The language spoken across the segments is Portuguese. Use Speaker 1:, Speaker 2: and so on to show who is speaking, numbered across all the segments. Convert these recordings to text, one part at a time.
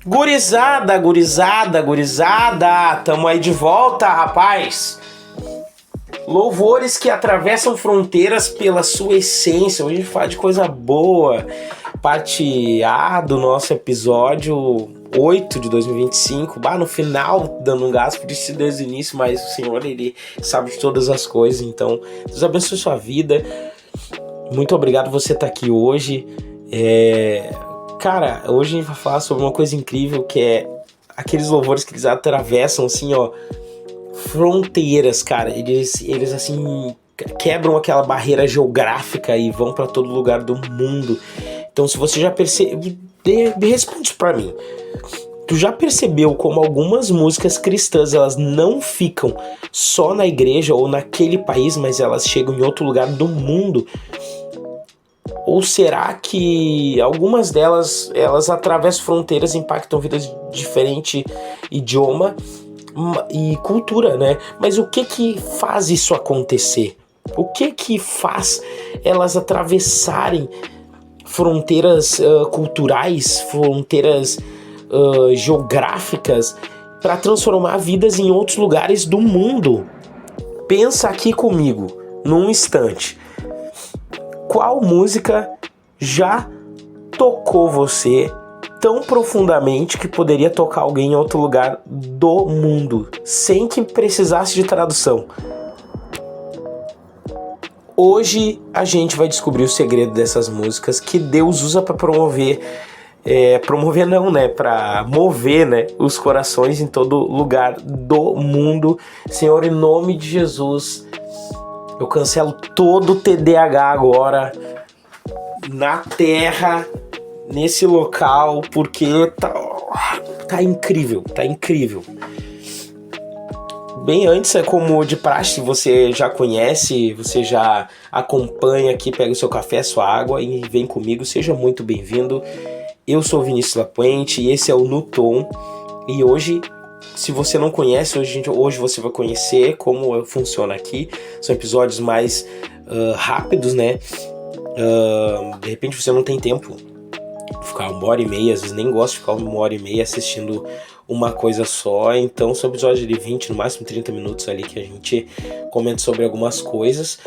Speaker 1: Gurizada, tamo aí de volta, rapaz. Louvores que atravessam fronteiras pela sua essência. Hoje a gente fala de coisa boa. Parte A do nosso episódio 8 de 2025. No final, dando um gasto, disse desde o início, mas o Senhor, Ele sabe de todas as coisas. Então, Deus abençoe sua vida. Muito obrigado por você estar aqui hoje. Cara, hoje a gente vai falar sobre uma coisa incrível, que é aqueles louvores que eles atravessam, assim, fronteiras, cara. Eles assim, quebram aquela barreira geográfica e vão para todo lugar do mundo. Então, se você já percebeu, responde pra mim. Tu já percebeu como algumas músicas cristãs, elas não ficam só na igreja ou naquele país, mas elas chegam em outro lugar do mundo? Ou será que algumas delas, elas atravessam fronteiras, impactam vidas de diferente idioma e cultura, né? Mas o que faz isso acontecer? O que faz elas atravessarem fronteiras culturais, fronteiras geográficas, para transformar vidas em outros lugares do mundo? Pensa aqui comigo, num instante. Qual música já tocou você tão profundamente que poderia tocar alguém em outro lugar do mundo, sem que precisasse de tradução? Hoje a gente vai descobrir o segredo dessas músicas que Deus usa para promover, para mover, né, os corações em todo lugar do mundo. Senhor, em nome de Jesus, eu cancelo todo o TDAH agora na terra, nesse local, porque tá incrível, tá incrível. Bem antes, é como de praxe, você já conhece, você já acompanha aqui, pega o seu café, sua água e vem comigo, seja muito bem-vindo. Eu sou o Vinícius Lapuente e esse é o No Tom. E hoje, se você não conhece, hoje você vai conhecer como funciona aqui. São episódios mais rápidos, né? De repente você não tem tempo de ficar 1h30, às vezes nem gosto de ficar 1h30 assistindo uma coisa só. Então são episódios de 20, no máximo 30 minutos ali que a gente comenta sobre algumas coisas.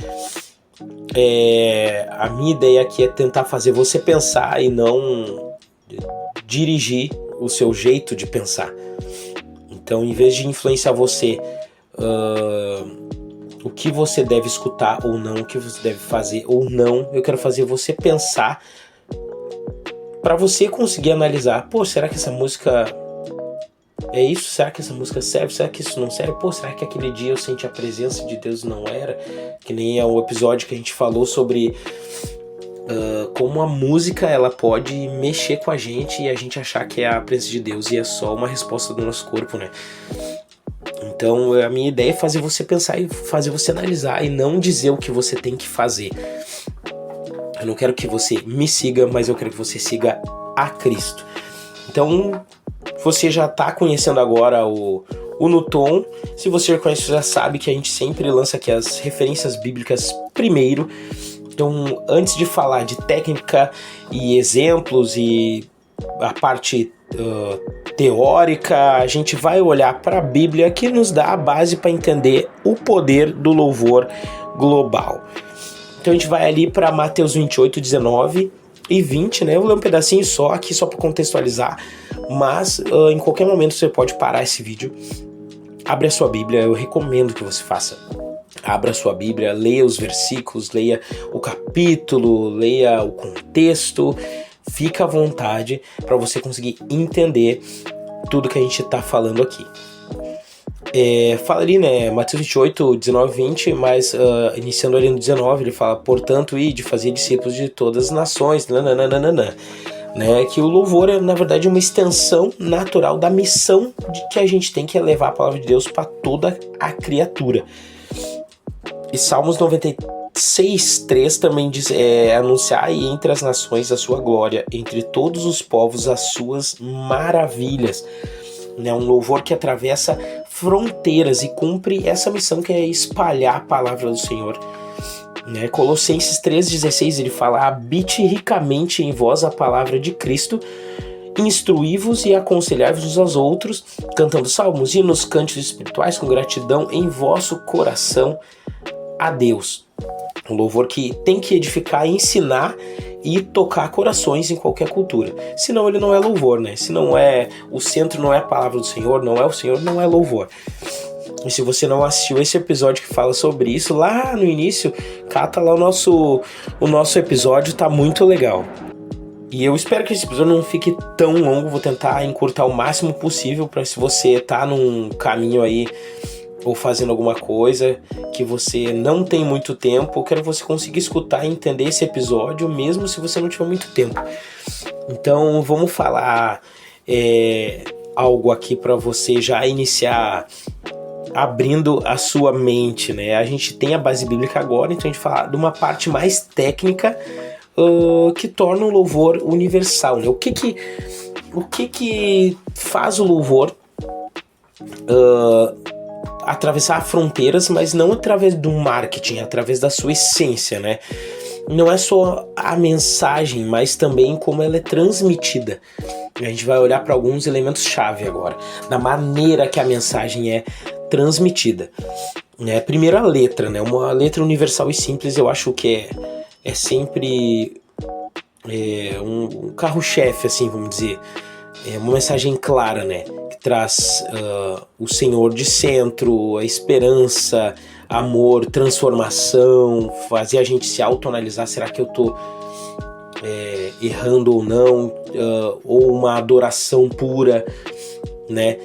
Speaker 1: A minha ideia aqui é tentar fazer você pensar e não dirigir o seu jeito de pensar. Então, em vez de influenciar você o que você deve escutar ou não, o que você deve fazer ou não, eu quero fazer você pensar para você conseguir analisar. Será que essa música é isso? Será que essa música serve? Será que isso não serve? Será que aquele dia eu senti a presença de Deus? Não era? Que nem é o episódio que a gente falou sobre como a música ela pode mexer com a gente e a gente achar que é a presença de Deus e é só uma resposta do nosso corpo, né? Então a minha ideia é fazer você pensar e fazer você analisar e não dizer o que você tem que fazer. Eu não quero que você me siga, mas eu quero que você siga a Cristo. Então você já está conhecendo agora o No Tom. Se você já conhece, já sabe que a gente sempre lança aqui as referências bíblicas primeiro. Então, antes de falar de técnica e exemplos e a parte teórica, a gente vai olhar para a Bíblia, que nos dá a base para entender o poder do louvor global. Então a gente vai ali para Mateus 28, 19 e 20, né? Eu vou ler um pedacinho só aqui, só para contextualizar, mas em qualquer momento você pode parar esse vídeo, abre a sua Bíblia, eu recomendo que você faça. Abra sua Bíblia, leia os versículos, leia o capítulo, leia o contexto. Fica à vontade para você conseguir entender tudo que a gente está falando aqui. Fala ali, né, Mateus 28, 19 e 20, mas iniciando ali no 19, ele fala: portanto, ide fazer discípulos de todas as nações, né, que o louvor é, na verdade, uma extensão natural da missão que a gente tem, que é levar a palavra de Deus para toda a criatura. E Salmos 96:3 também diz: anunciar entre as nações a sua glória, entre todos os povos as suas maravilhas. Um louvor que atravessa fronteiras e cumpre essa missão, que é espalhar a palavra do Senhor. Colossenses 3,16 ele fala: habite ricamente em vós a palavra de Cristo, Instruí-vos e aconselhai-vos uns aos outros, cantando salmos, hinos, cânticos espirituais com gratidão em vosso coração a Deus. Um louvor que tem que edificar, ensinar e tocar corações em qualquer cultura. Senão ele não é louvor, né? Se não é o centro, não é a palavra do Senhor, não é o Senhor, não é louvor. E se você não assistiu esse episódio que fala sobre isso, lá no início, cata lá o nosso episódio, tá muito legal. E eu espero que esse episódio não fique tão longo, vou tentar encurtar o máximo possível para se você tá num caminho aí ou fazendo alguma coisa que você não tem muito tempo, eu quero que você consiga escutar e entender esse episódio mesmo se você não tiver muito tempo. Então vamos falar algo aqui para você já iniciar abrindo a sua mente, né? A gente tem a base bíblica agora, então a gente fala de uma parte mais técnica que torna o louvor universal, né? O que faz o louvor atravessar fronteiras, mas não através do marketing, através da sua essência, né? Não é só a mensagem, mas também como ela é transmitida. A gente vai olhar para alguns elementos-chave agora, da maneira que a mensagem é transmitida. Primeiro a letra, né? Uma letra universal e simples, eu acho que é sempre um carro-chefe, assim, vamos dizer. É uma mensagem clara, né? Que traz o Senhor de centro, a esperança, amor, transformação, fazer a gente se autoanalisar, será que eu tô errando ou não, ou uma adoração pura, né?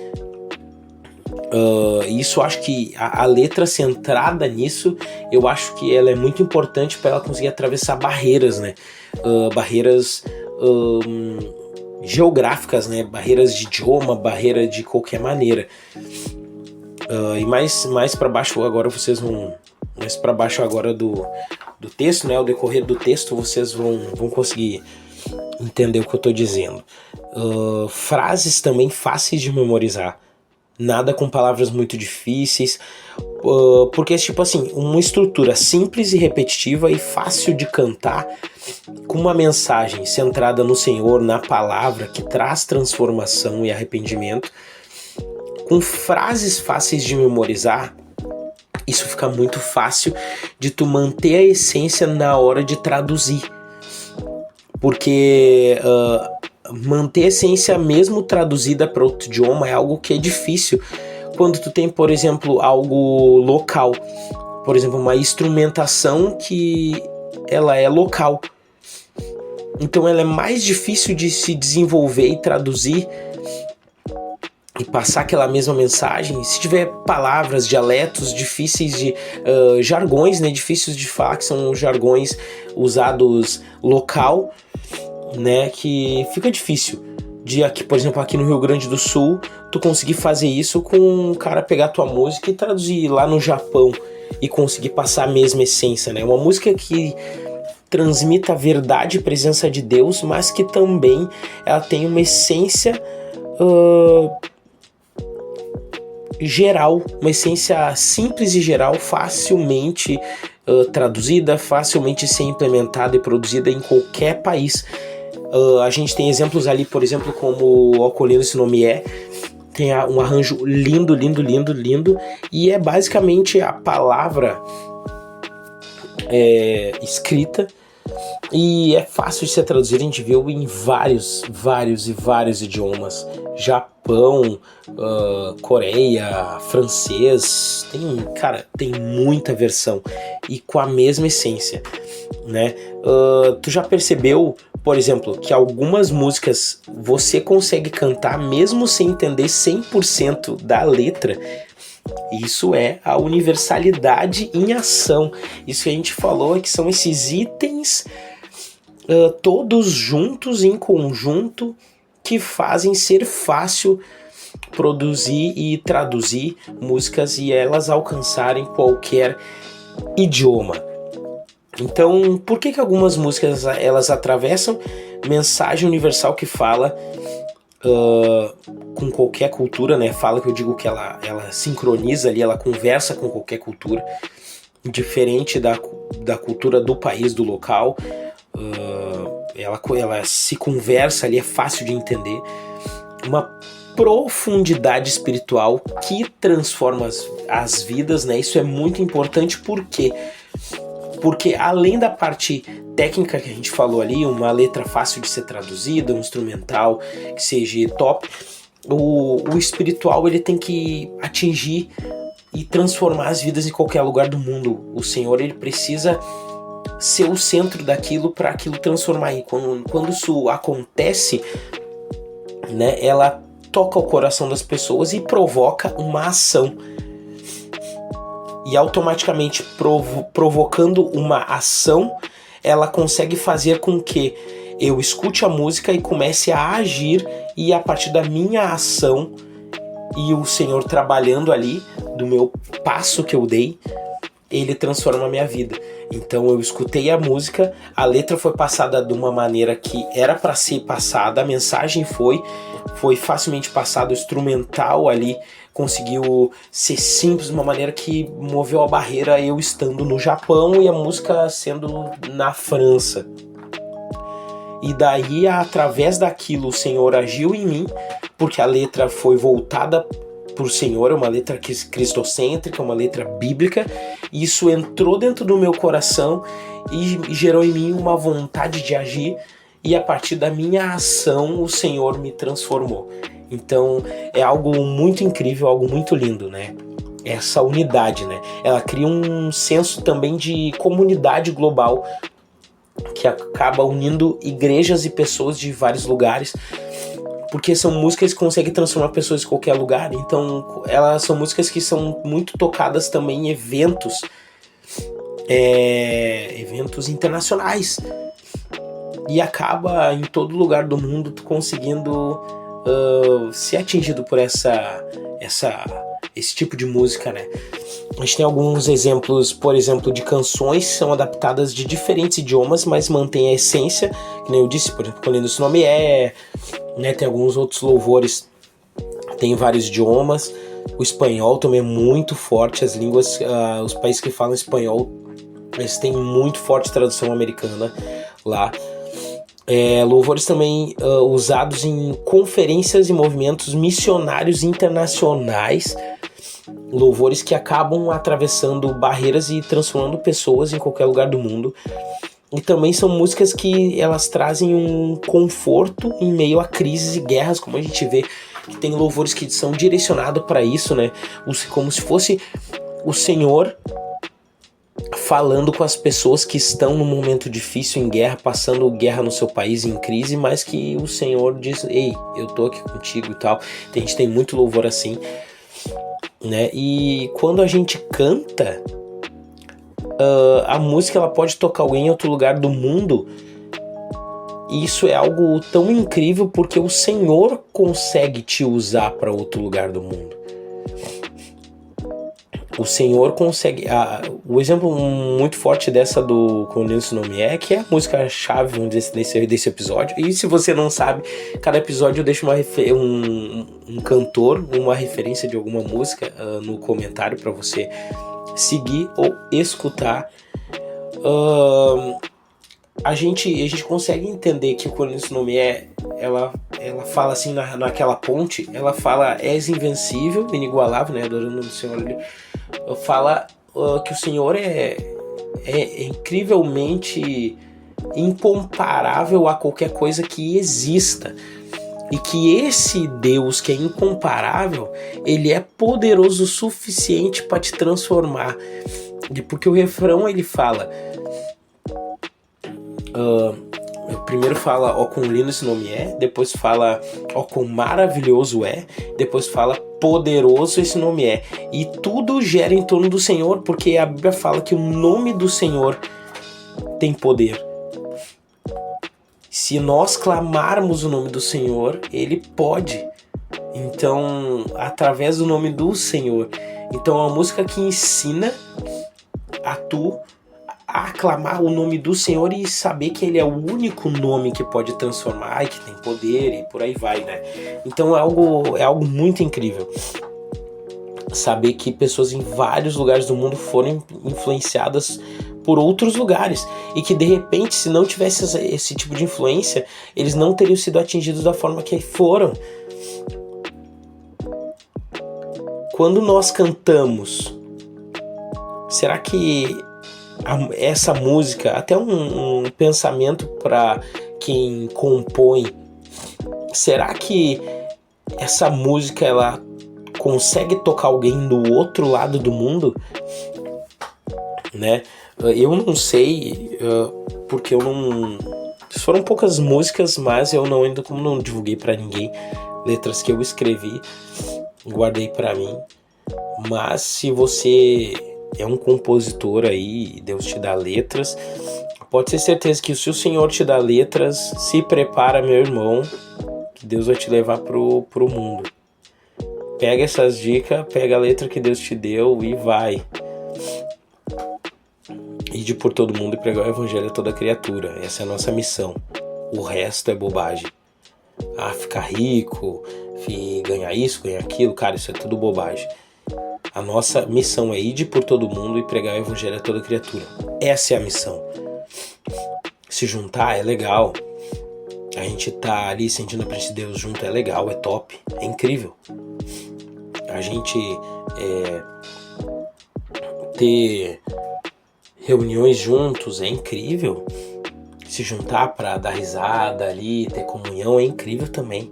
Speaker 1: Isso, acho que a letra centrada nisso, eu acho que ela é muito importante para ela conseguir atravessar barreiras, né? Barreiras geográficas, né? Barreiras de idioma, barreira de qualquer maneira. E mais para baixo agora vocês vão... Mais para baixo agora do texto, né? Ao decorrer do texto vocês vão conseguir entender o que eu estou dizendo. Frases também fáceis de memorizar. Nada com palavras muito difíceis. Porque, tipo assim, uma estrutura simples e repetitiva e fácil de cantar, com uma mensagem centrada no Senhor, na palavra, que traz transformação e arrependimento, com frases fáceis de memorizar, isso fica muito fácil de tu manter a essência na hora de traduzir. Porque manter a essência mesmo traduzida para outro idioma é algo que é difícil quando tu tem, por exemplo, algo local. Por exemplo, uma instrumentação que ela é local. Então ela é mais difícil de se desenvolver e traduzir e passar aquela mesma mensagem. Se tiver palavras, dialetos difíceis de... jargões, né, difíceis de falar, que são jargões usados local, né, que fica difícil de aqui, por exemplo, aqui no Rio Grande do Sul, tu conseguir fazer isso com um cara pegar tua música e traduzir lá no Japão e conseguir passar a mesma essência, né? Uma música que transmita a verdade e presença de Deus, mas que também ela tem uma essência geral, uma essência simples e geral, facilmente traduzida, facilmente ser implementada e produzida em qualquer país. A gente tem exemplos ali, por exemplo, como o Ocolino Esse Nome tem um arranjo lindo, lindo, lindo, lindo, e é basicamente a palavra escrita, e é fácil de ser traduzido. A gente viu em vários idiomas: Japão, Coreia, francês, tem muita versão e com a mesma essência, né? Tu já percebeu, por exemplo, que algumas músicas você consegue cantar mesmo sem entender 100% da letra? Isso é a universalidade em ação. Isso que a gente falou é que são esses itens todos juntos, em conjunto, que fazem ser fácil produzir e traduzir músicas e elas alcançarem qualquer idioma. Então, por que algumas músicas elas atravessam mensagem universal que fala com qualquer cultura, né? Fala, que eu digo que ela sincroniza ali, ela conversa com qualquer cultura, diferente da cultura do país, do local. ela se conversa ali, é fácil de entender. Uma profundidade espiritual que transforma as vidas, né? Isso é muito importante, por quê? Porque além da parte técnica que a gente falou ali, uma letra fácil de ser traduzida, um instrumental que seja top, o espiritual ele tem que atingir e transformar as vidas em qualquer lugar do mundo. O Senhor ele precisa ser o centro daquilo para aquilo transformar. E quando isso acontece, né, ela toca o coração das pessoas e provoca uma ação. E automaticamente provocando uma ação, ela consegue fazer com que eu escute a música e comece a agir, e a partir da minha ação e o Senhor trabalhando ali, do meu passo que eu dei, ele transforma a minha vida. Então eu escutei a música, a letra foi passada de uma maneira que era para ser passada, a mensagem foi facilmente passada, o instrumental ali conseguiu ser simples de uma maneira que moveu a barreira, eu estando no Japão e a música sendo na França. E daí, através daquilo, o Senhor agiu em mim, porque a letra foi voltada para o Senhor, é uma letra cristocêntrica, uma letra bíblica. Isso entrou dentro do meu coração e gerou em mim uma vontade de agir, e a partir da minha ação o Senhor me transformou. Então é algo muito incrível, algo muito lindo, né? Essa unidade, né? Ela cria um senso também de comunidade global que acaba unindo igrejas e pessoas de vários lugares, porque são músicas que conseguem transformar pessoas em qualquer lugar. Então elas são músicas que são muito tocadas também em eventos internacionais, e acaba em todo lugar do mundo conseguindo ser atingido por esse tipo de música, né? A gente tem alguns exemplos, por exemplo, de canções que são adaptadas de diferentes idiomas, mas mantém a essência, que nem eu disse, por exemplo, quando esse nome né? Tem alguns outros louvores, tem vários idiomas. O espanhol também é muito forte, as línguas, os países que falam espanhol, eles têm muito forte tradução americana lá. Louvores também usados em conferências e movimentos missionários internacionais, louvores que acabam atravessando barreiras e transformando pessoas em qualquer lugar do mundo. E também são músicas que elas trazem um conforto em meio a crises e guerras, como a gente vê que tem louvores que são direcionados para isso, né? Como se fosse o Senhor falando com as pessoas que estão num momento difícil, em guerra, passando guerra no seu país, em crise, mas que o Senhor diz: ei, eu tô aqui contigo e tal. A gente tem muito louvor assim, né? E quando a gente canta, a música ela pode tocar alguém em outro lugar do mundo, e isso é algo tão incrível porque o Senhor consegue te usar para outro lugar do mundo. O Senhor consegue. O exemplo muito forte dessa do Quando Esse Nome É, que é a música-chave desse episódio. E se você não sabe, cada episódio eu deixo um cantor, uma referência de alguma música no comentário para você seguir ou escutar. A gente consegue entender que Quando Esse Nome É, ela fala assim naquela ponte, ela fala: és invencível, inigualável, né? Adorando o Senhor ali. Fala que o Senhor é incrivelmente incomparável a qualquer coisa que exista, e que esse Deus que é incomparável, ele é poderoso o suficiente para te transformar. Porque o refrão ele fala, primeiro fala: ó, quão lindo esse nome é, depois fala: ó, quão maravilhoso é, depois fala: poderoso esse nome é. E tudo gera em torno do Senhor, porque a Bíblia fala que o nome do Senhor tem poder. Se nós clamarmos o nome do Senhor, ele pode. Então, através do nome do Senhor. Então, é uma música que ensina a aclamar o nome do Senhor e saber que ele é o único nome que pode transformar e que tem poder, e por aí vai, né? Então é algo muito incrível saber que pessoas em vários lugares do mundo foram influenciadas por outros lugares, e que de repente, se não tivesse esse tipo de influência, eles não teriam sido atingidos da forma que foram. Quando nós cantamos, será que essa música, até um pensamento para quem compõe, será que essa música ela consegue tocar alguém do outro lado do mundo, né? Eu não sei, porque eu não... Foram poucas músicas, mas eu não, ainda como não divulguei para ninguém, letras que eu escrevi, guardei para mim. Mas se você é um compositor aí, Deus te dá letras, pode ter certeza que se o Senhor te dá letras, se prepara, meu irmão, que Deus vai te levar pro mundo. Pega essas dicas, pega a letra que Deus te deu e vai. Ide por todo mundo e pregar o evangelho a toda criatura. Essa é a nossa missão. O resto é bobagem. Ficar rico, ganhar isso, ganhar aquilo, cara, isso é tudo bobagem. A nossa missão é ir por todo mundo e pregar o evangelho a toda criatura. Essa é a missão. Se juntar é legal. A gente tá ali sentindo a presença de Deus junto é legal, é top, é incrível. A gente ter reuniões juntos é incrível. Se juntar para dar risada ali, ter comunhão é incrível também.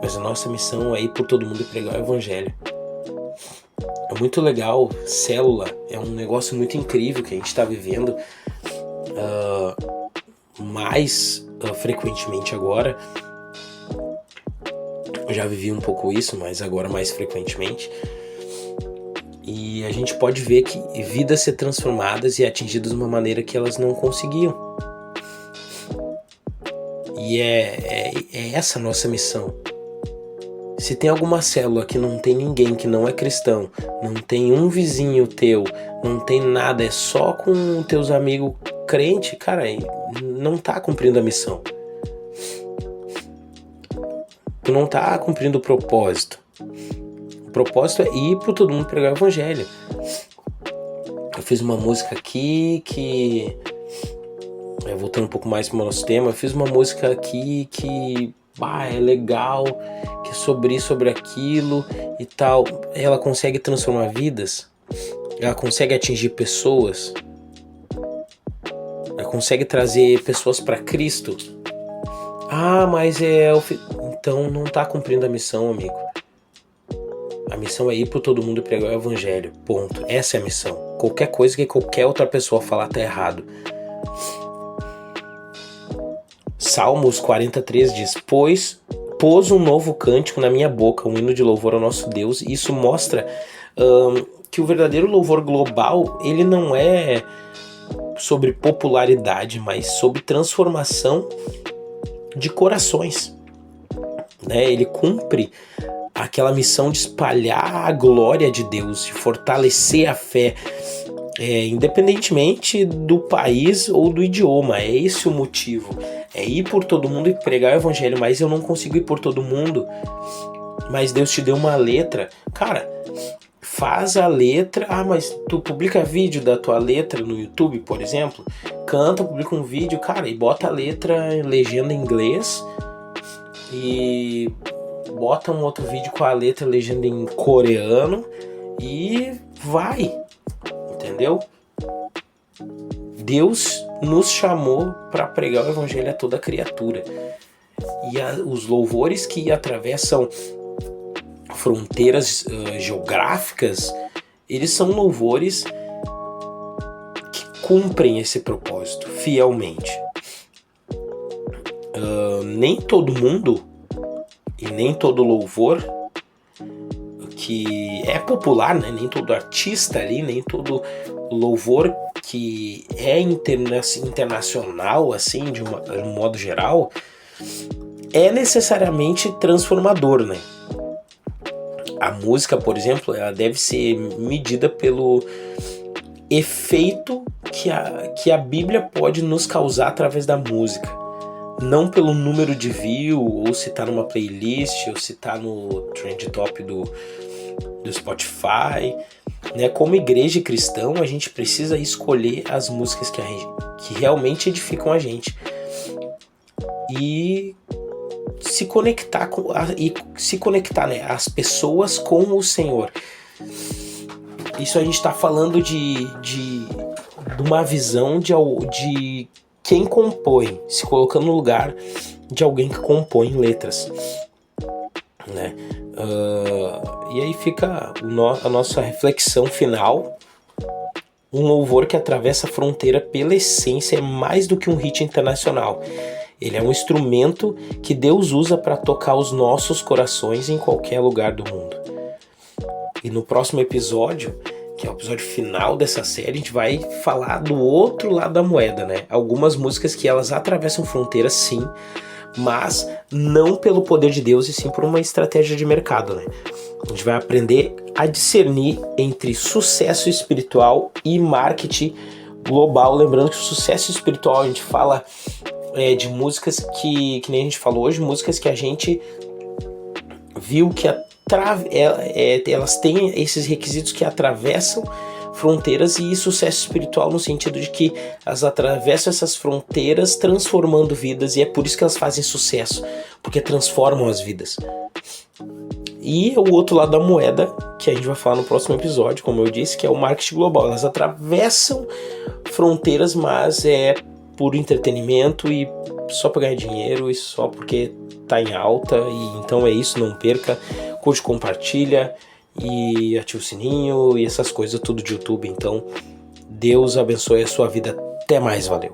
Speaker 1: Mas a nossa missão é ir por todo mundo e pregar o evangelho. É muito legal, célula é um negócio muito incrível que a gente está vivendo mais frequentemente agora. Eu já vivi um pouco isso, mas agora mais frequentemente. E a gente pode ver que vidas ser transformadas e atingidas de uma maneira que elas não conseguiam. E é essa a nossa missão. Se tem alguma célula que não tem ninguém que não é cristão, não tem um vizinho teu, não tem nada, é só com teus amigos crentes, cara, não tá cumprindo a missão. Tu não tá cumprindo o propósito. O propósito é ir por todo mundo pregar o evangelho. Eu fiz uma música aqui que... voltando um pouco mais pro nosso tema, eu fiz uma música aqui que... é legal, que é sobre aquilo e tal. Ela consegue transformar vidas, ela consegue atingir pessoas, ela consegue trazer pessoas para Cristo. Mas então não tá cumprindo a missão, amigo. A missão é ir por todo mundo e pregar o evangelho, ponto. Essa é a missão. Qualquer coisa que qualquer outra pessoa falar tá errado. Salmos 43 diz: pôs um novo cântico na minha boca, um hino de louvor ao nosso Deus. Isso mostra que o verdadeiro louvor global, ele não é sobre popularidade, mas sobre transformação de corações, né? Ele cumpre aquela missão de espalhar a glória de Deus, de fortalecer a fé, independentemente do país ou do idioma. É esse o motivo. É ir por todo mundo e pregar o evangelho. Mas eu não consigo ir por todo mundo. Mas Deus te deu uma letra. Cara, faz a letra. Mas tu publica vídeo da tua letra no YouTube, por exemplo. Canta, publica um vídeo, cara, e bota a letra em legenda em inglês. E bota um outro vídeo com a letra legenda em coreano. E vai. Entendeu? Deus nos chamou para pregar o evangelho a toda criatura. E os louvores que atravessam fronteiras geográficas, eles são louvores que cumprem esse propósito fielmente. Nem todo mundo e nem todo louvor que é popular, né? Nem todo artista ali, nem todo louvor que é internacional, assim, de um modo geral, é necessariamente transformador, né? A música, por exemplo, ela deve ser medida pelo efeito que a Bíblia pode nos causar através da música. Não pelo número de view, ou se tá numa playlist, ou se tá no trend top do Spotify. né? Como igreja cristã, a gente precisa escolher as músicas que realmente edificam a gente e se conectar né, as pessoas com o Senhor. Isso a gente está falando de uma visão de quem compõe, se colocando no lugar de alguém que compõe letras, né? E aí fica a nossa reflexão final. Um louvor que atravessa a fronteira pela essência é mais do que um hit internacional. Ele é um instrumento que Deus usa para tocar os nossos corações em qualquer lugar do mundo. E no próximo episódio, que é o episódio final dessa série, a gente vai falar do outro lado da moeda, né? Algumas músicas que elas atravessam fronteiras, sim, mas não pelo poder de Deus, e sim por uma estratégia de mercado, né? A gente vai aprender a discernir entre sucesso espiritual e marketing global. Lembrando que o sucesso espiritual a gente fala de músicas que nem a gente falou hoje, músicas que a gente viu que elas têm esses requisitos que atravessam fronteiras, e sucesso espiritual no sentido de que elas atravessam essas fronteiras transformando vidas, e é por isso que elas fazem sucesso, porque transformam as vidas. E o outro lado da moeda, que a gente vai falar no próximo episódio, como eu disse, que é o marketing global. Elas atravessam fronteiras, mas é por entretenimento e só para ganhar dinheiro e só porque tá em alta. E então é isso, não perca, curte, compartilha e ativa o sininho e essas coisas tudo de YouTube. Então Deus abençoe a sua vida. Até mais, valeu!